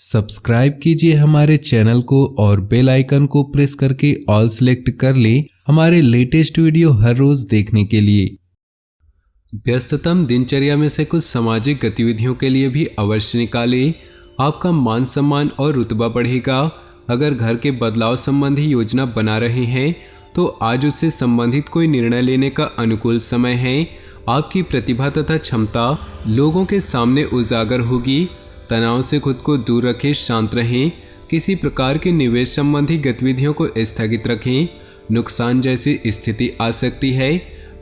Subscribe कीजिए हमारे channel को और बेल आइकन को प्रेस करके ऑल सेलेक्ट कर लें हमारे लेटेस्ट वीडियो हर रोज देखने के लिए। व्यस्ततम दिनचर्या में से कुछ सामाजिक गतिविधियों के लिए भी अवश्य निकालें। आपका मान सम्मान और रुतबा बढ़ेगा। अगर घर के बदलाव संबंधी योजना बना रहे हैं तो आज उससे संबंधित कोई निर्णय लेने का अनुकूल समय है। आपकी प्रतिभा तथा क्षमता लोगों के सामने उजागर होगी। तनाव से खुद को दूर रखें, शांत रहें। किसी प्रकार के निवेश संबंधी गतिविधियों को स्थगित रखें, नुकसान जैसी स्थिति आ सकती है।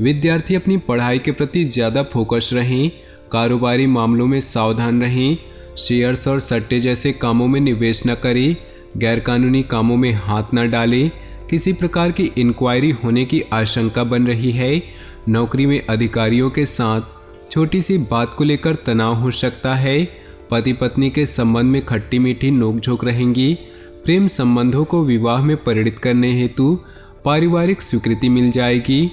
विद्यार्थी अपनी पढ़ाई के प्रति ज़्यादा फोकस रहें। कारोबारी मामलों में सावधान रहें। शेयर्स और सट्टे जैसे कामों में निवेश न करें। गैरकानूनी कामों में हाथ न डालें। किसी प्रकार की इंक्वायरी होने की आशंका बन रही है। नौकरी में अधिकारियों के साथ छोटी सी बात को लेकर तनाव हो सकता है। पति पत्नी के संबंध में खट्टी मीठी नोकझोंक रहेंगी। प्रेम संबंधों को विवाह में परिणित करने हेतु पारिवारिक स्वीकृति मिल जाएगी।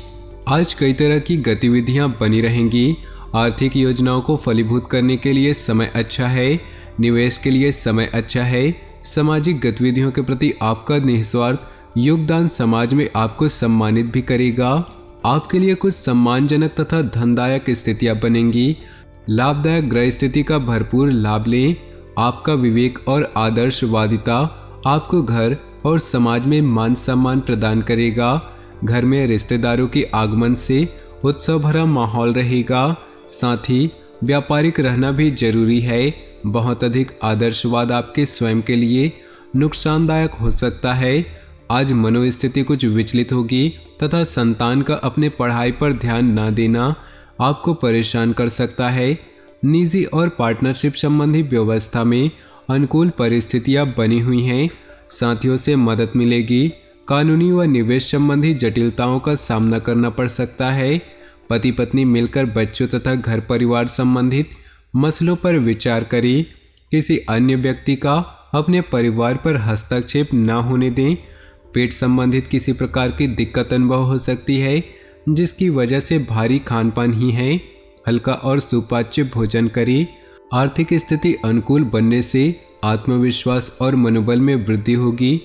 आज कई तरह की गतिविधियां बनी रहेंगी। आर्थिक योजनाओं को फलीभूत करने के लिए समय अच्छा है। निवेश के लिए समय अच्छा है। सामाजिक गतिविधियों के प्रति आपका निस्वार्थ योगदान समाज में आपको सम्मानित भी करेगा। आपके लिए कुछ सम्मानजनक तथा धनदायक स्थितियां बनेंगी। लाभदायक ग्रह स्थिति का भरपूर लाभ लें। आपका विवेक और आदर्शवादिता आपको घर और समाज में मान सम्मान प्रदान करेगा। घर में रिश्तेदारों के आगमन से उत्सव भरा माहौल रहेगा। साथ ही व्यापारिक रहना भी जरूरी है। बहुत अधिक आदर्शवाद आपके स्वयं के लिए नुकसानदायक हो सकता है। आज मनोस्थिति कुछ विचलित होगी तथा संतान का अपने पढ़ाई पर ध्यान न देना आपको परेशान कर सकता है। निजी और पार्टनरशिप संबंधी व्यवस्था में अनुकूल परिस्थितियां बनी हुई हैं। साथियों से मदद मिलेगी। कानूनी व निवेश संबंधी जटिलताओं का सामना करना पड़ सकता है। पति पत्नी मिलकर बच्चों तथा घर परिवार संबंधित मसलों पर विचार करें। किसी अन्य व्यक्ति का अपने परिवार पर हस्तक्षेप न होने दें। पेट संबंधित किसी प्रकार की दिक्कत अनुभव हो सकती है जिसकी वजह से भारी खानपान ही है। हल्का और सुपाच्य भोजन करें। आर्थिक स्थिति अनुकूल बनने से आत्मविश्वास और मनोबल में वृद्धि होगी।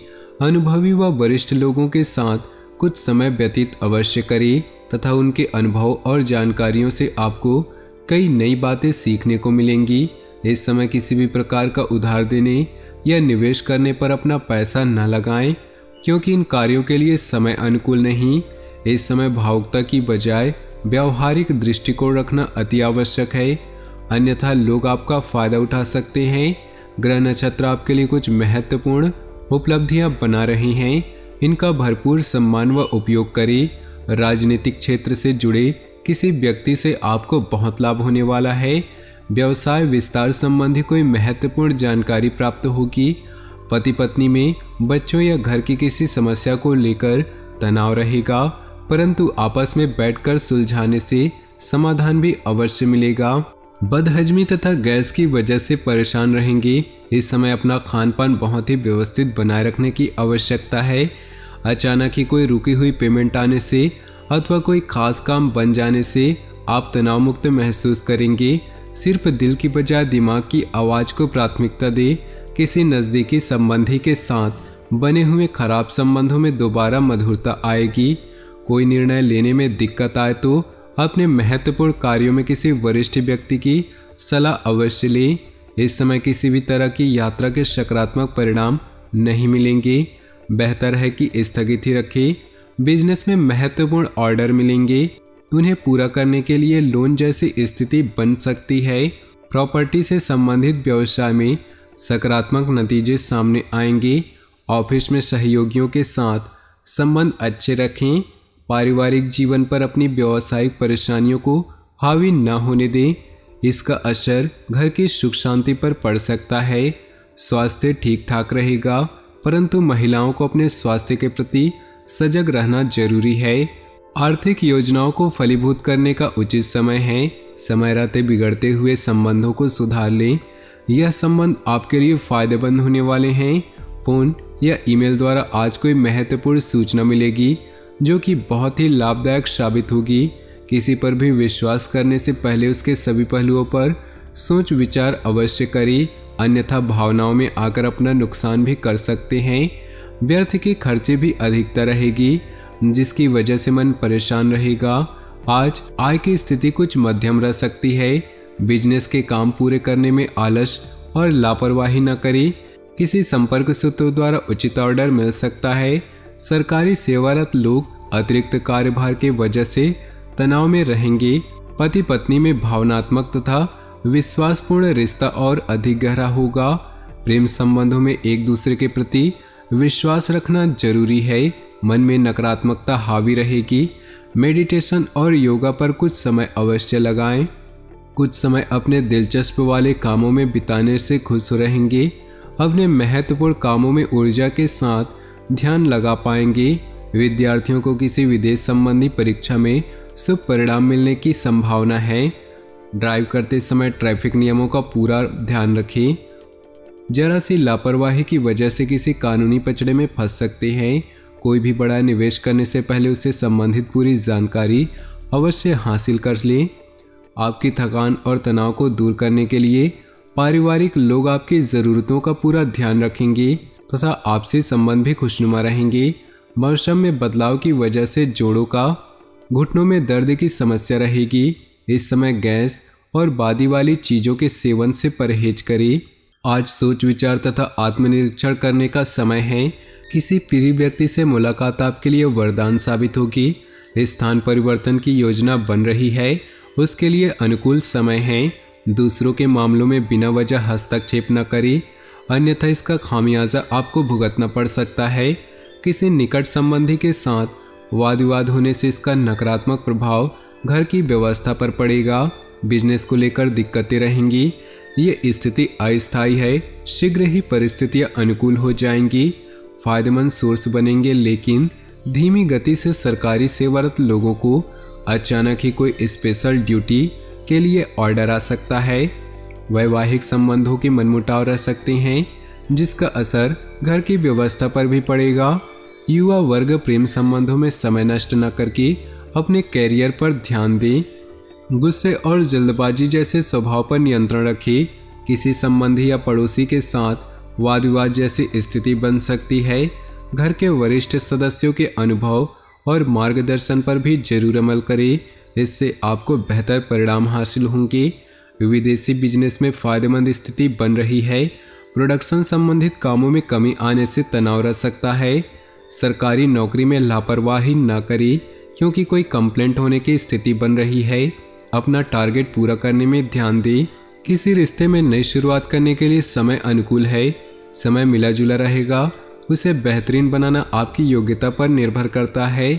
अनुभवी व वरिष्ठ लोगों के साथ कुछ समय व्यतीत अवश्य करें तथा उनके अनुभव और जानकारियों से आपको कई नई बातें सीखने को मिलेंगी। इस समय किसी भी प्रकार का उधार देने या निवेश करने पर अपना पैसा न लगाएं, क्योंकि इन कार्यों के लिए समय अनुकूल नहीं। इस समय भावुकता की बजाय व्यावहारिक दृष्टिकोण रखना अति आवश्यक है, अन्यथा लोग आपका फायदा उठा सकते हैं। ग्रह नक्षत्र आपके लिए कुछ महत्वपूर्ण उपलब्धियां बना रहे हैं। इनका भरपूर सम्मान व उपयोग करें। राजनीतिक क्षेत्र से जुड़े किसी व्यक्ति से आपको बहुत लाभ होने वाला है। व्यवसाय विस्तार संबंधी कोई महत्वपूर्ण जानकारी प्राप्त होगी। पति पत्नी में बच्चों या घर की किसी समस्या को लेकर तनाव रहेगा, परंतु आपस में बैठकर सुलझाने से समाधान भी अवश्य मिलेगा। बदहजमी तथा गैस की वजह से परेशान रहेंगे। इस समय अपना खान पान बहुत ही व्यवस्थित बनाए रखने की आवश्यकता है। अचानक ही कोई रुकी हुई पेमेंट आने से अथवा कोई खास काम बन जाने से आप तनाव मुक्त महसूस करेंगे। सिर्फ दिल की बजाय दिमाग की आवाज़ को प्राथमिकता दें। किसी नज़दीकी संबंधी के साथ बने हुए खराब संबंधों में दोबारा मधुरता आएगी। कोई निर्णय लेने में दिक्कत आए तो अपने महत्वपूर्ण कार्यों में किसी वरिष्ठ व्यक्ति की सलाह अवश्य लें। इस समय किसी भी तरह की यात्रा के सकारात्मक परिणाम नहीं मिलेंगे। बेहतर है कि स्थगित ही रखें। बिजनेस में महत्वपूर्ण ऑर्डर मिलेंगे। उन्हें पूरा करने के लिए लोन जैसी स्थिति बन सकती है। प्रॉपर्टी से संबंधित व्यवसाय में सकारात्मक नतीजे सामने आएंगे। ऑफिस में सहयोगियों के साथ संबंध अच्छे रखें। पारिवारिक जीवन पर अपनी व्यावसायिक परेशानियों को हावी न होने दें। इसका असर घर की सुख शांति पर पड़ सकता है। स्वास्थ्य ठीक ठाक रहेगा, परंतु महिलाओं को अपने स्वास्थ्य के प्रति सजग रहना जरूरी है। आर्थिक योजनाओं को फलीभूत करने का उचित समय है। समय रहते बिगड़ते हुए संबंधों को सुधार लें। यह संबंध आपके लिए फायदेमंद होने वाले हैं। फ़ोन या ईमेल द्वारा आज कोई महत्वपूर्ण सूचना मिलेगी जो कि बहुत ही लाभदायक साबित होगी। किसी पर भी विश्वास करने से पहले उसके सभी पहलुओं पर सोच विचार अवश्य करें। अन्यथा भावनाओं में आकर अपना नुकसान भी कर सकते हैं। व्यर्थ के खर्चे भी अधिकता रहेगी, जिसकी वजह से मन परेशान रहेगा। आज आय की स्थिति कुछ मध्यम रह सकती है। बिजनेस के काम पूरे करने में आलस और लापरवाही न करें। किसी संपर्क सूत्रों द्वारा उचित ऑर्डर मिल सकता है। सरकारी सेवारत लोग अतिरिक्त कार्यभार के वजह से तनाव में रहेंगे। पति पत्नी में भावनात्मक तथा विश्वासपूर्ण रिश्ता और अधिक गहरा होगा। प्रेम संबंधों में एक दूसरे के प्रति विश्वास रखना जरूरी है। मन में नकारात्मकता हावी रहेगी। मेडिटेशन और योगा पर कुछ समय अवश्य लगाएं। कुछ समय अपने दिलचस्प वाले कामों में बिताने से खुश रहेंगे। अपने महत्वपूर्ण कामों में ऊर्जा के साथ ध्यान लगा पाएंगे। विद्यार्थियों को किसी विदेश संबंधी परीक्षा में शुभ परिणाम मिलने की संभावना है। ड्राइव करते समय ट्रैफिक नियमों का पूरा ध्यान रखें। जरा सी लापरवाही की वजह से किसी कानूनी पचड़े में फंस सकते हैं। कोई भी बड़ा निवेश करने से पहले उससे संबंधित पूरी जानकारी अवश्य हासिल कर लें। आपकी थकान और तनाव को दूर करने के लिए पारिवारिक लोग आपकी ज़रूरतों का पूरा ध्यान रखेंगे तथा आपसी संबंध भी खुशनुमा रहेंगे। मौसम में बदलाव की वजह से जोड़ों का घुटनों में दर्द की समस्या रहेगी। इस समय गैस और बादी वाली चीज़ों के सेवन से परहेज करें। आज सोच विचार तथा आत्मनिरीक्षण करने का समय है। किसी प्रिय व्यक्ति से मुलाकात आपके लिए वरदान साबित होगी। स्थान परिवर्तन की योजना बन रही है, उसके लिए अनुकूल समय है। दूसरों के मामलों में बिना वजह हस्तक्षेप न करें, अन्यथा इसका खामियाजा आपको भुगतना पड़ सकता है। किसी निकट संबंधी के साथ वाद विवाद होने से इसका नकारात्मक प्रभाव घर की व्यवस्था पर पड़ेगा। बिजनेस को लेकर दिक्कतें रहेंगी। ये स्थिति अस्थायी है। शीघ्र ही परिस्थितियां अनुकूल हो जाएंगी। फायदेमंद सोर्स बनेंगे, लेकिन धीमी गति से सरकारी सेवारत लोगों को अचानक ही कोई स्पेशल ड्यूटी के लिए ऑर्डर आ सकता है। वैवाहिक संबंधों के मनमुटाव रह सकते हैं, जिसका असर घर की व्यवस्था पर भी पड़ेगा। युवा वर्ग प्रेम संबंधों में समय नष्ट न करके अपने कैरियर पर ध्यान दें। गुस्से और जल्दबाजी जैसे स्वभाव पर नियंत्रण रखें। किसी संबंधी या पड़ोसी के साथ वाद विवाद जैसी स्थिति बन सकती है। घर के वरिष्ठ सदस्यों के अनुभव और मार्गदर्शन पर भी जरूर अमल करें, इससे आपको बेहतर परिणाम हासिल होंगे। विदेशी बिजनेस में फायदेमंद स्थिति बन रही है। प्रोडक्शन संबंधित कामों में कमी आने से तनाव रह सकता है। सरकारी नौकरी में लापरवाही न करें, क्योंकि कोई कंप्लेंट होने की स्थिति बन रही है। अपना टारगेट पूरा करने में ध्यान दें। किसी रिश्ते में नई शुरुआत करने के लिए समय अनुकूल है। समय मिला जुला रहेगा। उसे बेहतरीन बनाना आपकी योग्यता पर निर्भर करता है।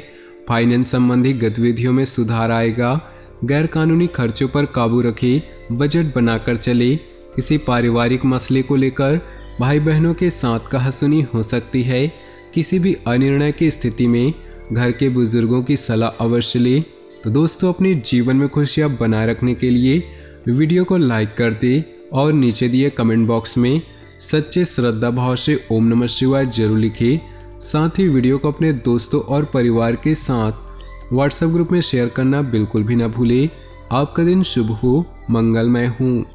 फाइनेंस संबंधी गतिविधियों में सुधार आएगा। गैर कानूनी खर्चों पर काबू रखें। बजट बनाकर चले। किसी पारिवारिक मसले को लेकर भाई बहनों के साथ कहासुनी हो सकती है। किसी भी अनिर्णय की स्थिति में घर के बुजुर्गों की सलाह अवश्य लें। तो दोस्तों, अपने जीवन में खुशियां बनाए रखने के लिए वीडियो को लाइक कर दें और नीचे दिए कमेंट बॉक्स में सच्चे श्रद्धा भाव से ओम नमः शिवाय जरूर लिखें। साथ ही वीडियो को अपने दोस्तों और परिवार के साथ व्हाट्सएप ग्रुप में शेयर करना बिल्कुल भी ना भूलें। आपका दिन शुभ हो, मंगलमय हो।